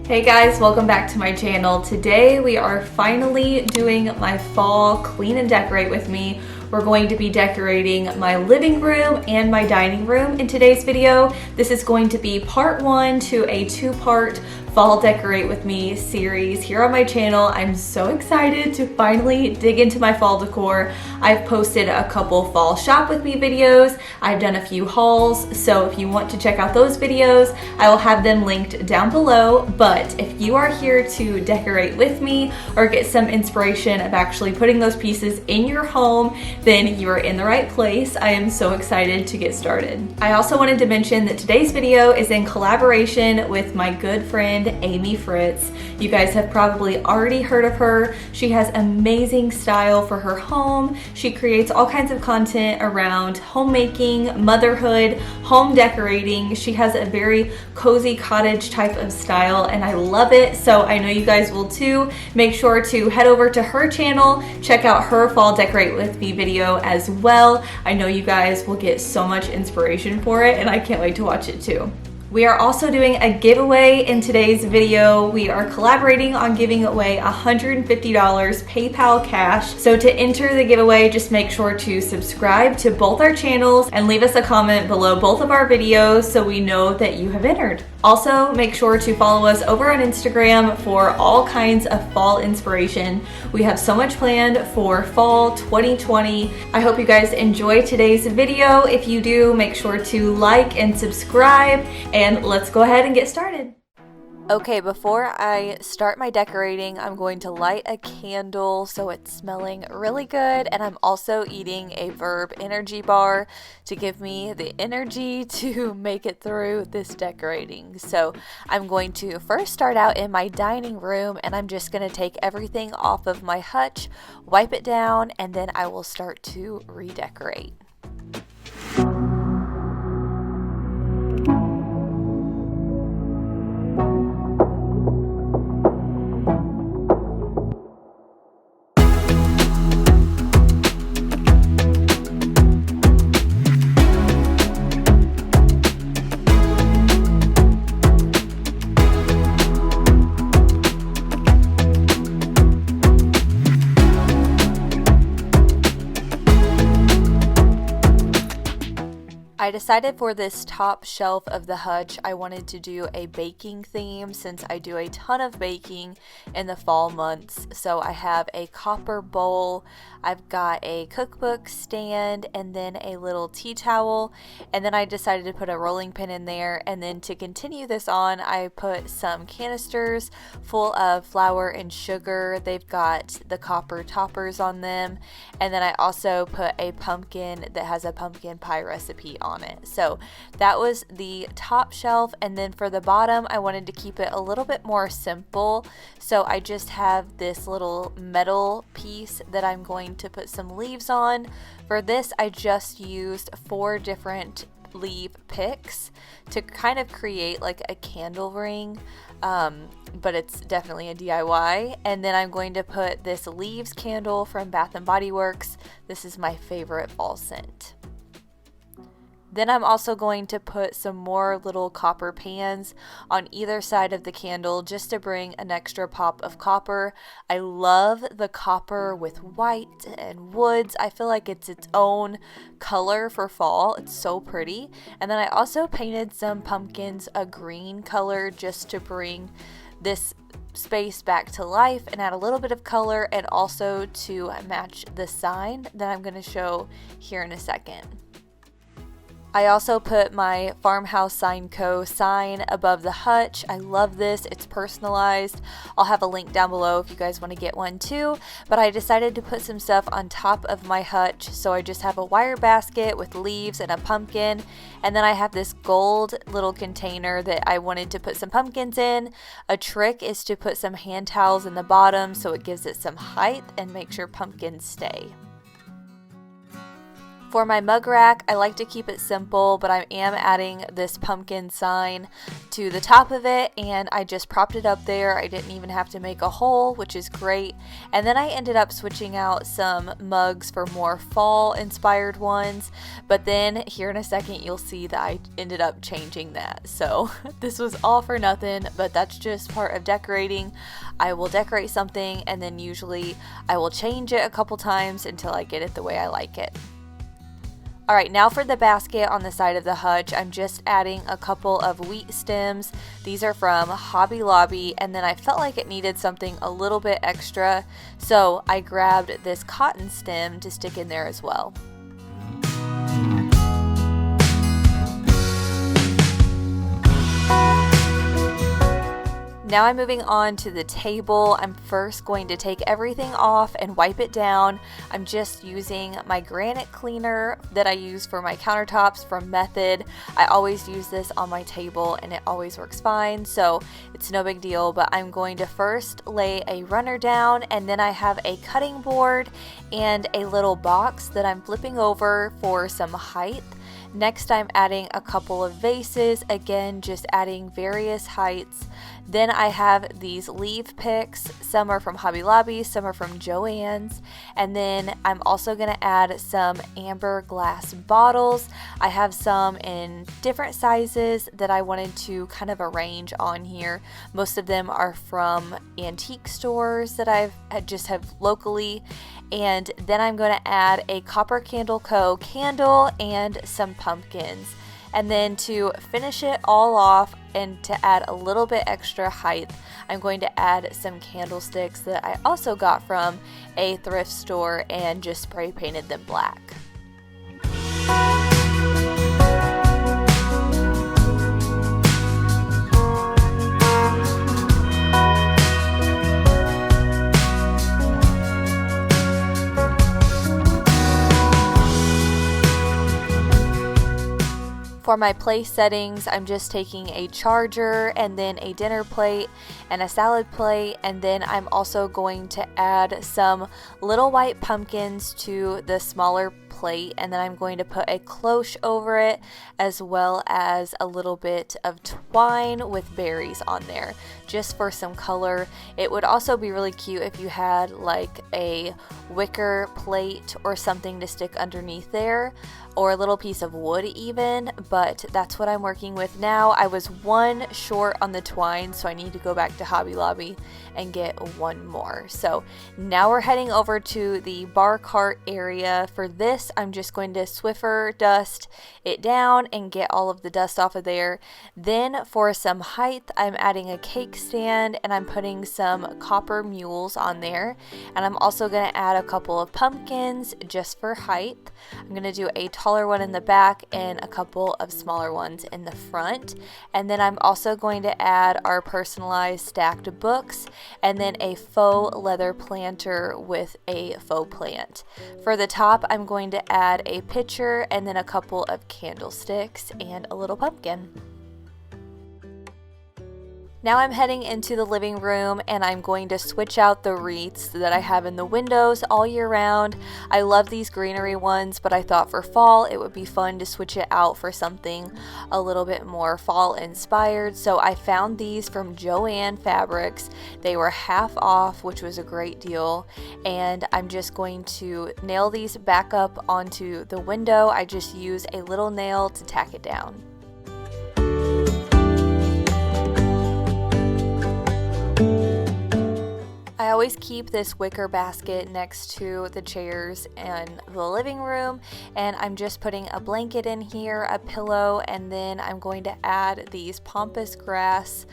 Hey guys, welcome back to my channel. Today we are finally doing my fall clean and decorate with me. We're going to be decorating my living room and my dining room in today's video. This is going to be part one to a two-part fall decorate with me series here on my channel. I'm so excited to finally dig into my fall decor. I've posted a couple fall shop with me videos. I've done a few hauls, so if you want to check out those videos, I will have them linked down below. But if you are here to decorate with me or get some inspiration of actually putting those pieces in your home, then you are in the right place. I am so excited to get started. I also wanted to mention that today's video is in collaboration with my good friend Amy Fritz. You guys have probably already heard of her. She has amazing style for her home. She creates all kinds of content around homemaking, motherhood, home decorating. She has a very cozy cottage type of style and I love it, so I know you guys will too. Make sure to head over to her channel, check out her fall decorate with me video as well. I know you guys will get so much inspiration for it and I can't wait to watch it too. We are also doing a giveaway in today's video. We are collaborating on giving away $150 PayPal cash. So to enter the giveaway, just make sure to subscribe to both our channels and leave us a comment below both of our videos so we know that you have entered. Also, make sure to follow us over on Instagram for all kinds of fall inspiration. We have so much planned for fall 2020. I hope you guys enjoy today's video. If you do, make sure to like and subscribe, and let's go ahead and get started. Okay, before I start my decorating, I'm going to light a candle so it's smelling really good, and I'm also eating a Verb energy bar to give me the energy to make it through this decorating. So I'm going to first start out in my dining room, and I'm just going to take everything off of my hutch, wipe it down, and then I will start to redecorate. I decided for this top shelf of the hutch, I wanted to do a baking theme since I do a ton of baking in the fall months. So I have a copper bowl, I've got a cookbook stand, and then a little tea towel. And then I decided to put a rolling pin in there. And then to continue this on, I put some canisters full of flour and sugar. They've got the copper toppers on them. And then I also put a pumpkin that has a pumpkin pie recipe on it. So that was the top shelf, and then for the bottom I wanted to keep it a little bit more simple, so I just have this little metal piece that I'm going to put some leaves on. For this I just used 4 different leaf picks to kind of create like a candle ring, but it's definitely a DIY. And then I'm going to put this leaves candle from Bath & Body Works. This is my favorite fall scent. Then I'm also going to put some more little copper pans on either side of the candle just to bring an extra pop of copper. I love the copper with white and woods. I feel like it's its own color for fall. It's so pretty. And then I also painted some pumpkins a green color just to bring this space back to life and add a little bit of color, and also to match the sign that I'm going to show here in a second. I also put my Farmhouse Sign Co. sign above the hutch. I love this. It's personalized. I'll have a link down below if you guys want to get one too. But I decided to put some stuff on top of my hutch. So I just have a wire basket with leaves and a pumpkin. And then I have this gold little container that I wanted to put some pumpkins in. A trick is to put some hand towels in the bottom so it gives it some height and makes your pumpkins stay. For my mug rack, I like to keep it simple, but I am adding this pumpkin sign to the top of it, and I just propped it up there. I didn't even have to make a hole, which is great. And then I ended up switching out some mugs for more fall inspired ones, but then here in a second you'll see that I ended up changing that. So this was all for nothing, but that's just part of decorating. I will decorate something and then usually I will change it a couple times until I get it the way I like it. Alright, now for the basket on the side of the hutch, I'm just adding a couple of wheat stems. These are from Hobby Lobby, and then I felt like it needed something a little bit extra, so I grabbed this cotton stem to stick in there as well. Now I'm moving on to the table. I'm first going to take everything off and wipe it down. I'm just using my granite cleaner that I use for my countertops from Method. I always use this on my table and it always works fine, so it's no big deal, but I'm going to first lay a runner down, and then I have a cutting board and a little box that I'm flipping over for some height. Next, I'm adding a couple of vases, again just adding various heights. Then I have these leaf picks. Some are from Hobby Lobby, some are from Joann's. And then I'm also going to add some amber glass bottles. I have some in different sizes that I wanted to kind of arrange on here. Most of them are from antique stores that I just have locally. And then I'm going to add a Copper Candle Co. candle and some pumpkins. And then to finish it all off and to add a little bit extra height, I'm going to add some candlesticks that I also got from a thrift store and just spray painted them black. For my place settings, I'm just taking a charger and then a dinner plate and a salad plate, and then I'm also going to add some little white pumpkins to the smaller plate, and then I'm going to put a cloche over it as well as a little bit of twine with berries on there just for some color. It would also be really cute if you had like a wicker plate or something to stick underneath there, or a little piece of wood even, but that's what I'm working with now. I was one short on the twine, so I need to go back to Hobby Lobby and get one more. So now we're heading over to the bar cart area. For this, I'm just going to Swiffer dust it down and get all of the dust off of there. Then for some height, I'm adding a cake stand and I'm putting some copper mules on there. And I'm also going to add a couple of pumpkins just for height. I'm going to do a taller one in the back and a couple of smaller ones in the front. And then I'm also going to add our personalized stacked books and then a faux leather planter with a faux plant. For the top, I'm going to add a pitcher and then a couple of candlesticks and a little pumpkin. Now I'm heading into the living room and I'm going to switch out the wreaths that I have in the windows all year round. I love these greenery ones, but I thought for fall it would be fun to switch it out for something a little bit more fall inspired. So I found these from Joann Fabrics. They were half off, which was a great deal. And I'm just going to nail these back up onto the window. I just use a little nail to tack it down. I always keep this wicker basket next to the chairs in the living room, and I'm just putting a blanket in here, a pillow, and then I'm going to add these pampas grass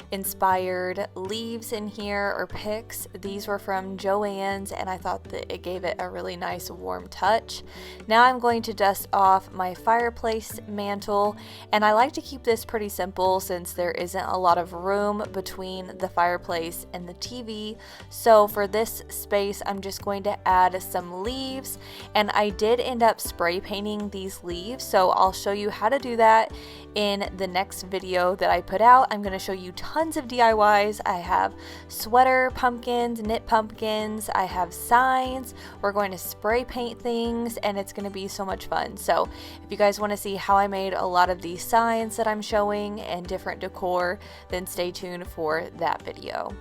inspired leaves in here, or picks. These were from Joann's and I thought that it gave it a really nice warm touch. Now I'm going to dust off my fireplace mantle, and I like to keep this pretty simple since there isn't a lot of room between the fireplace and the TV. So for this space I'm just going to add some leaves, and I did end up spray painting these leaves, so I'll show you how to do that in the next video that I put out. I'm going to show you tons tons of DIYs. I have sweater pumpkins, knit pumpkins, I have signs, we're going to spray paint things, and it's going to be so much fun. So if you guys want to see how I made a lot of these signs that I'm showing and different decor, then stay tuned for that video.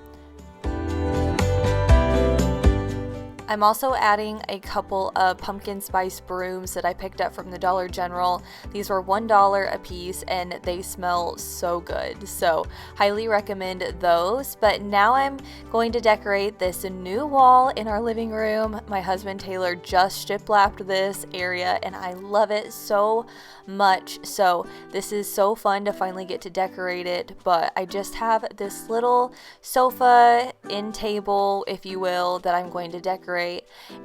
I'm also adding a couple of pumpkin spice brooms that I picked up from the Dollar General. These were $1 a piece and they smell so good. So highly recommend those. But now I'm going to decorate this new wall in our living room. My husband Taylor just shiplapped this area and I love it so much. So this is so fun to finally get to decorate it. But I just have this little sofa end table, if you will, that I'm going to decorate.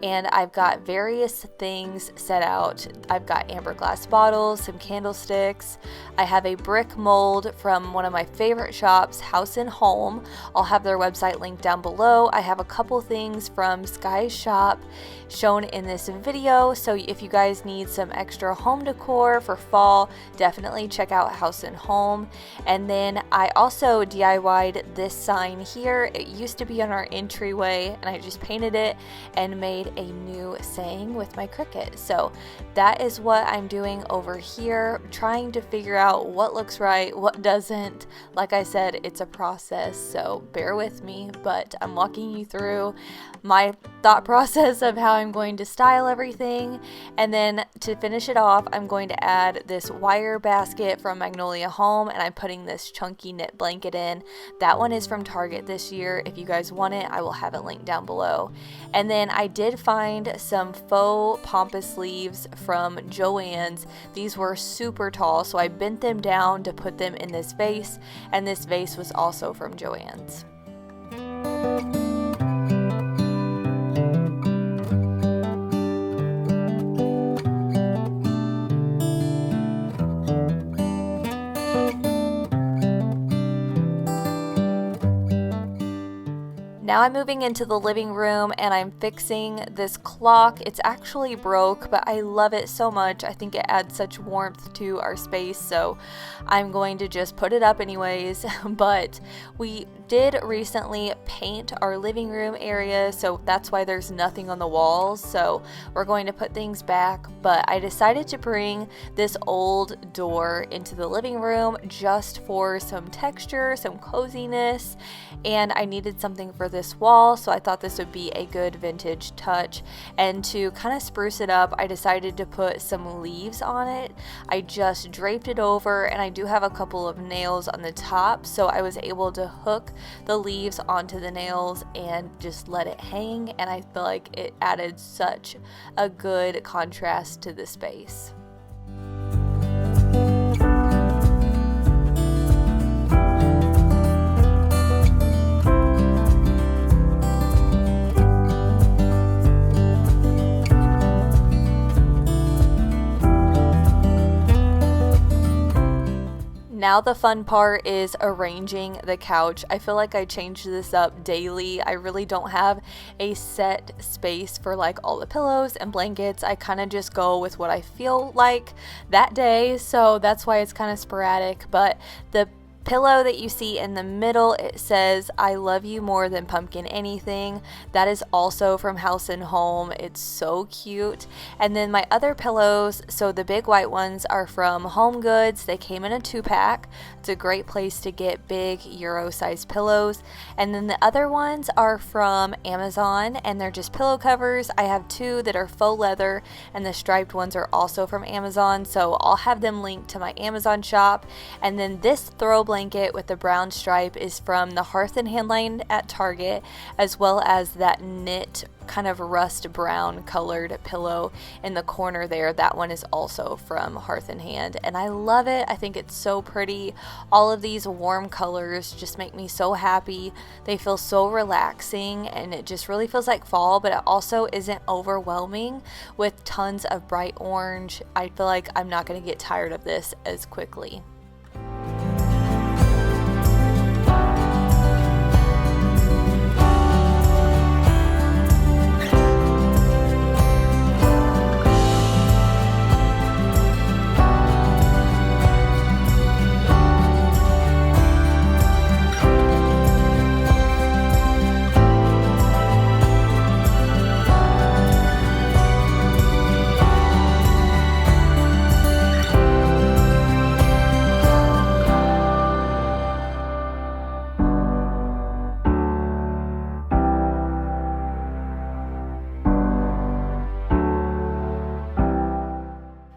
And I've got various things set out. I've got amber glass bottles, some candlesticks. I have a brick mold from one of my favorite shops, House and Home. I'll have their website linked down below. I have a couple things from Sky's shop shown in this video. So if you guys need some extra home decor for fall, definitely check out House and Home. And then I also DIY'd this sign here. It used to be on our entryway and I just painted it and made a new saying with my Cricut. So that is what I'm doing over here, trying to figure out what looks right, what doesn't. Like I said, it's a process, so bear with me, but I'm walking you through my thought process of how I'm going to style everything. And then to finish it off, I'm going to add this wire basket from Magnolia Home, and I'm putting this chunky knit blanket in. That one is from Target this year. If you guys want it, I will have it linked down below. And then I did find some faux pampas leaves from Joann's. These were super tall, so I bent them down to put them in this vase, and this vase was also from Joann's. Now I'm moving into the living room and I'm fixing this clock. It's actually broke, but I love it so much. I think it adds such warmth to our space, so I'm going to just put it up anyways. But we did recently paint our living room area, so that's why there's nothing on the walls. So we're going to put things back, but I decided to bring this old door into the living room just for some texture, some coziness, and I needed something for this wall, so I thought this would be a good vintage touch. And to kind of spruce it up, I decided to put some leaves on it. I just draped it over, and I do have a couple of nails on the top, so I was able to hook the leaves onto the nails and just let it hang, and I feel like it added such a good contrast to the space. Now the fun part is arranging the couch. I feel like I change this up daily. I really don't have a set space for like all the pillows and blankets. I kind of just go with what I feel like that day, so that's why it's kind of sporadic. But the pillow that you see in the middle, it says I love you more than pumpkin anything. That is also from House and Home. It's so cute. And then my other pillows, so the big white ones are from Home Goods. They came in a 2-pack. It's a great place to get big Euro sized pillows. And then the other ones are from Amazon, and they're just pillow covers. I have 2 that are faux leather, and the striped ones are also from Amazon, so I'll have them linked to my Amazon shop. And then this throw blanket with the brown stripe is from the Hearth and Hand line at Target, as well as that knit kind of rust brown colored pillow in the corner there. That one is also from Hearth and Hand, and I love it. I think it's so pretty. All of these warm colors just make me so happy. They feel so relaxing, and it just really feels like fall, but it also isn't overwhelming with tons of bright orange. I feel like I'm not going to get tired of this as quickly.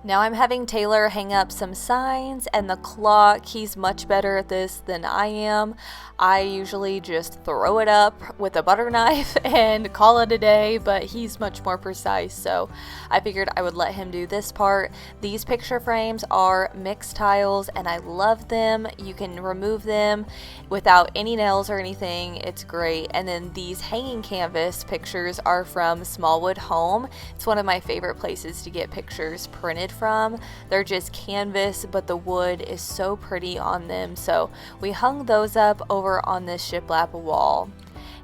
Now I'm having Taylor hang up some signs and the clock. He's much better at this than I am. I usually just throw it up with a butter knife and call it a day, but he's much more precise, so I figured I would let him do this part. These picture frames are mixed tiles and I love them. You can remove them without any nails or anything. It's great. And then these hanging canvas pictures are from Smallwood Home. It's one of my favorite places to get pictures printed from. They're just canvas, but the wood is so pretty on them, so we hung those up over on this shiplap wall.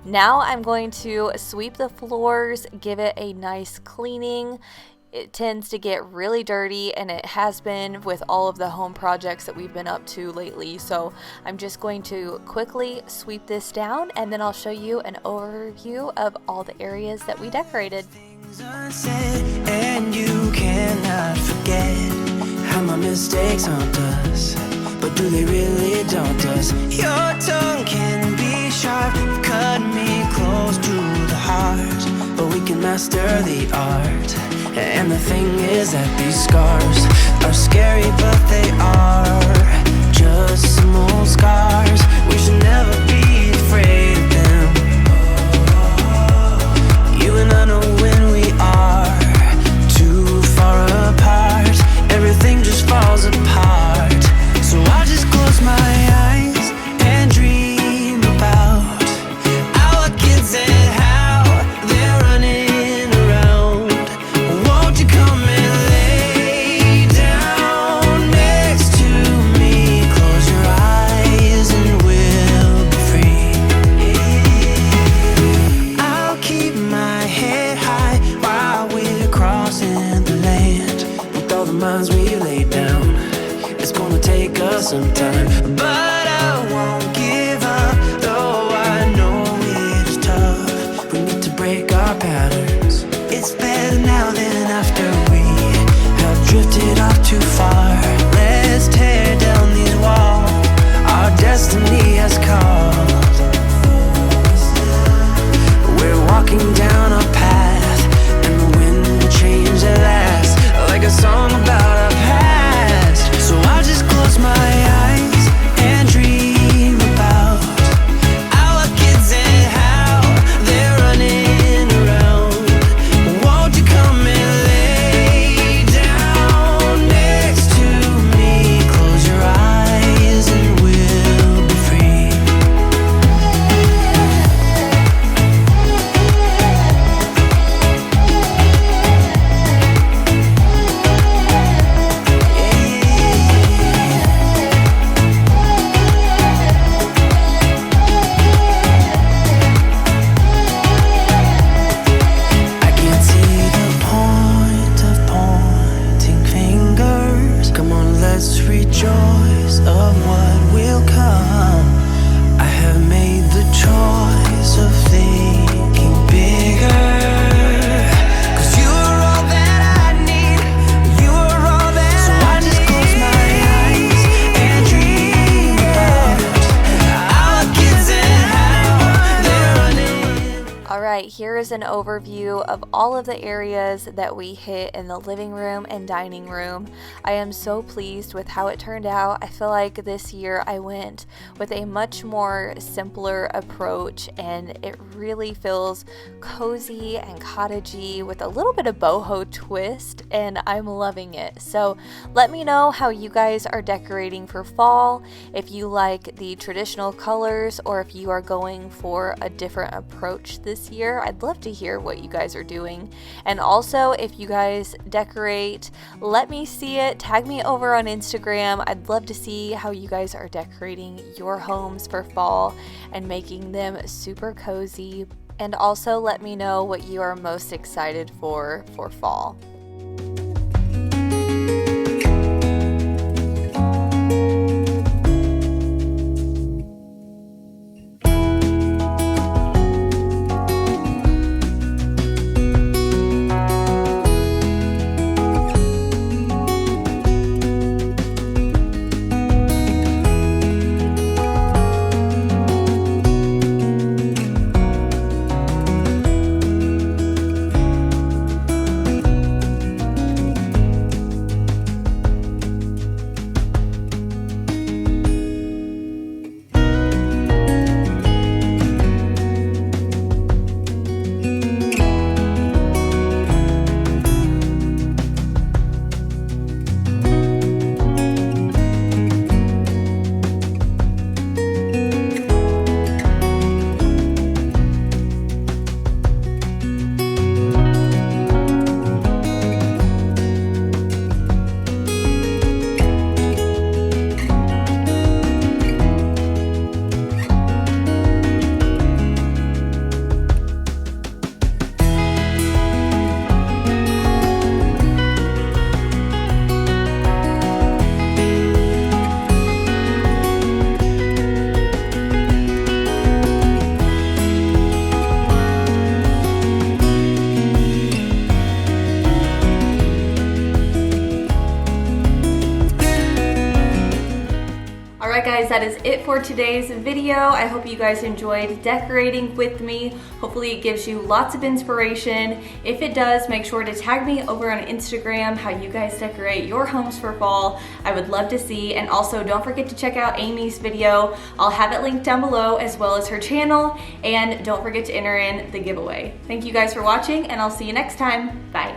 Now I'm going to sweep the floors, give it a nice cleaning. It tends to get really dirty, and it has been with all of the home projects that we've been up to lately, so I'm just going to quickly sweep this down and then I'll show you an overview of all the areas that we decorated. And you cannot forget how my mistakes haunt us, but do they really daunt us? Your tongue can be sharp, cut me close to the heart, but we can master the art. And the thing is that these scars are scary, but they are just some old scars. We should never be afraid of them. You and I know when we are too far apart, everything just falls apart. So I just close my eyes and dream about our kids and how they're running around. Won't you come and lay down next to me? Close your eyes and we'll be free. I'll keep my head high while we're crossing the land. With all the minds we lay down, it's gonna take us some time, but I won't give up, though I know it is tough. We need to break our patterns. It's better now than after we have drifted off too far. Let's tear down these walls our destiny has called. We're walking down a path, and the wind will change at last, like a song about our past. So I just close my eyes and dream about our kids and how they're running around. Won't you come and lay down next to me? Close your eyes and we'll be free. I can't see the point of pointing fingers. Come on, let's rejoice of what will come. I have made the choice of thinking bigger. 'Cause you are all that I need. You are all that I need. So I just close my eyes and dream about our kids and how they're running. Alright, here is an overview of all of the areas that we hit in the living room and dining room. I am so pleased with how it turned out. I feel like this year I went with a much more simpler approach, and it really feels cozy and cottagey with a little bit of boho twist, and I'm loving it. So let me know how you guys are decorating for fall, if you like the traditional colors or if you are going for a different approach this year. I'd love to hear what you guys are doing. And also, if you guys decorate, let me see it. Tag me over on Instagram. I'd love to see how you guys are decorating your homes for fall and making them super cozy. And also let me know what you are most excited for fall. for today's video. I hope you guys enjoyed decorating with me. Hopefully it gives you lots of inspiration. If it does, make sure to tag me over on Instagram how you guys decorate your homes for fall. I would love to see. And also don't forget to check out Amy's video. I'll have it linked down below as well as her channel. And don't forget to enter in the giveaway. Thank you guys for watching and I'll see you next time. Bye.